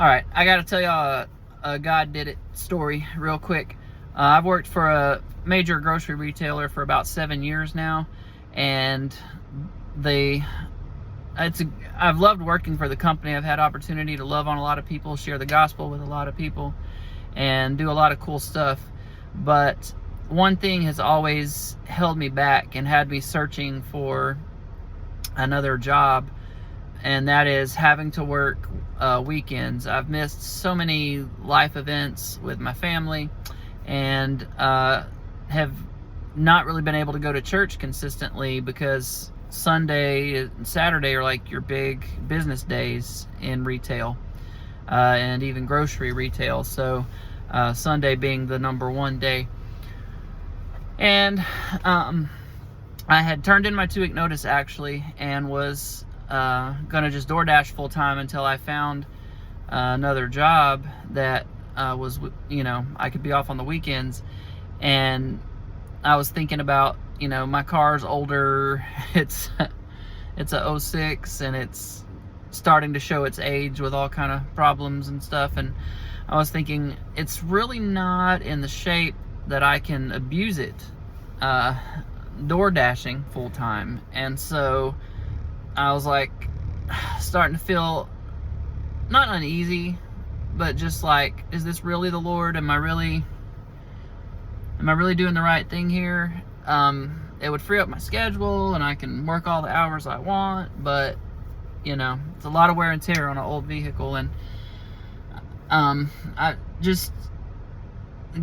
All right, I got to tell y'all a God did it story real quick. I've worked for a major grocery retailer for about 7 years now, and I've loved working for the company. I've had opportunity to love on a lot of people, share the gospel with a lot of people, and do a lot of cool stuff. But one thing has always held me back and had me searching for another job, and that is having to work weekends. I've missed so many life events with my family, and have not really been able to go to church consistently because Sunday and Saturday are like your big business days in retail, and even grocery retail. So Sunday being the number one day. And I had turned in my 2-week notice actually, and was gonna just DoorDash full time until I found another job that was, I could be off on the weekends. And I was thinking about, my car's older. It's a 06, and it's starting to show its age with all kind of problems and stuff. And I was thinking, it's really not in the shape that I can abuse it door dashing full time. And so I was like starting to feel not uneasy, but just like, is this really the Lord? Am I really doing the right thing here? It would free up my schedule and I can work all the hours I want, but it's a lot of wear and tear on an old vehicle. And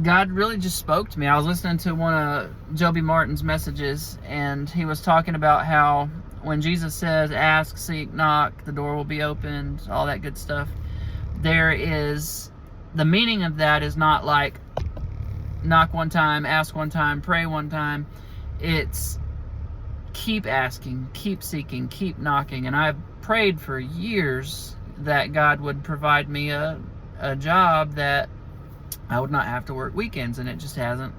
God really just spoke to me. I was listening to one of Joby Martin's messages, and he was talking about how when Jesus says, ask, seek, knock, the door will be opened, all that good stuff, the meaning of that is not like knock one time, ask one time, pray one time. It's keep asking, keep seeking, keep knocking. And I've prayed for years that God would provide me a job that I would not have to work weekends, and it just hasn't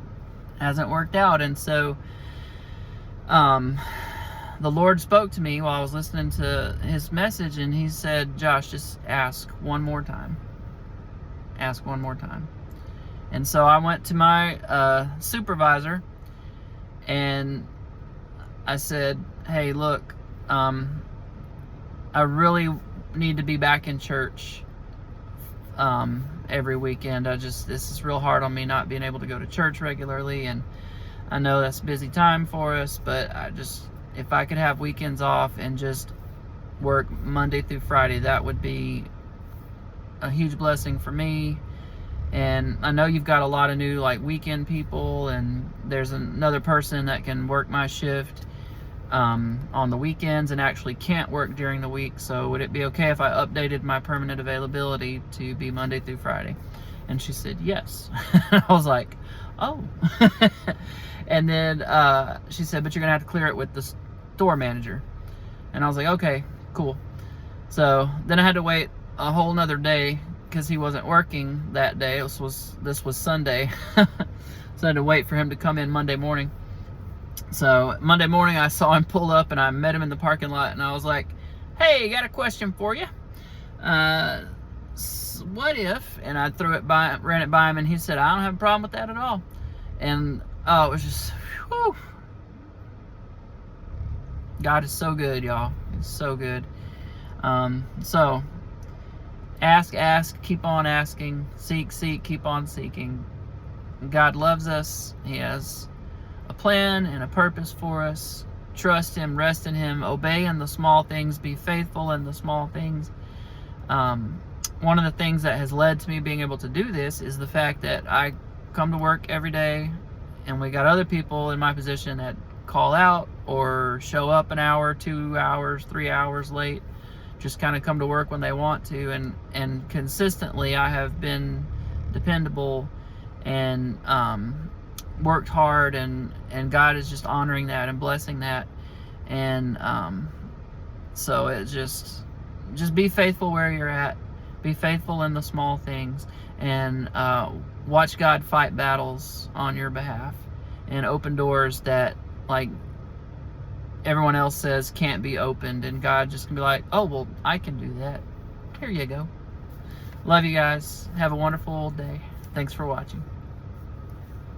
worked out. And so the Lord spoke to me while I was listening to his message, and he said, Josh, just ask one more time. Ask one more time. And so I went to my supervisor, and I said, hey, look, I really need to be back in church every weekend. This is real hard on me not being able to go to church regularly, and I know that's a busy time for us, but if I could have weekends off and just work Monday through Friday, that would be a huge blessing for me. And I know you've got a lot of new weekend people, and there's another person that can work my shift on the weekends and actually can't work during the week. So would it be okay if I updated my permanent availability to be Monday through Friday? And she said yes. I was like, oh. And then she said, but you're gonna have to clear it with the store manager. And I was like, okay, cool. So then I had to wait a whole nother day because he wasn't working that day. This was Sunday. So I had to wait for him to come in Monday morning. So Monday morning I saw him pull up, and I met him in the parking lot, and I was like, hey, got a question for you. What if, and I ran it by him, and he said, I don't have a problem with that at all. And it was just, whew. God is so good, y'all. He's so good. So ask, keep on asking, seek, keep on seeking. God loves us. He has a plan and a purpose for us. Trust him, rest in him, obey in the small things, be faithful in the small things. One of the things that has led to me being able to do this is the fact that I come to work every day, and we got other people in my position that call out or show up an hour, 2 hours, 3 hours late, just kind of come to work when they want to, and consistently I have been dependable and worked hard, and God is just honoring that and blessing that. And so it's just be faithful where you're at, be faithful in the small things, and watch God fight battles on your behalf and open doors that everyone else says can't be opened, and God just can be like, oh, well, I can do that. Here you go. Love you guys. Have a wonderful day. Thanks for watching.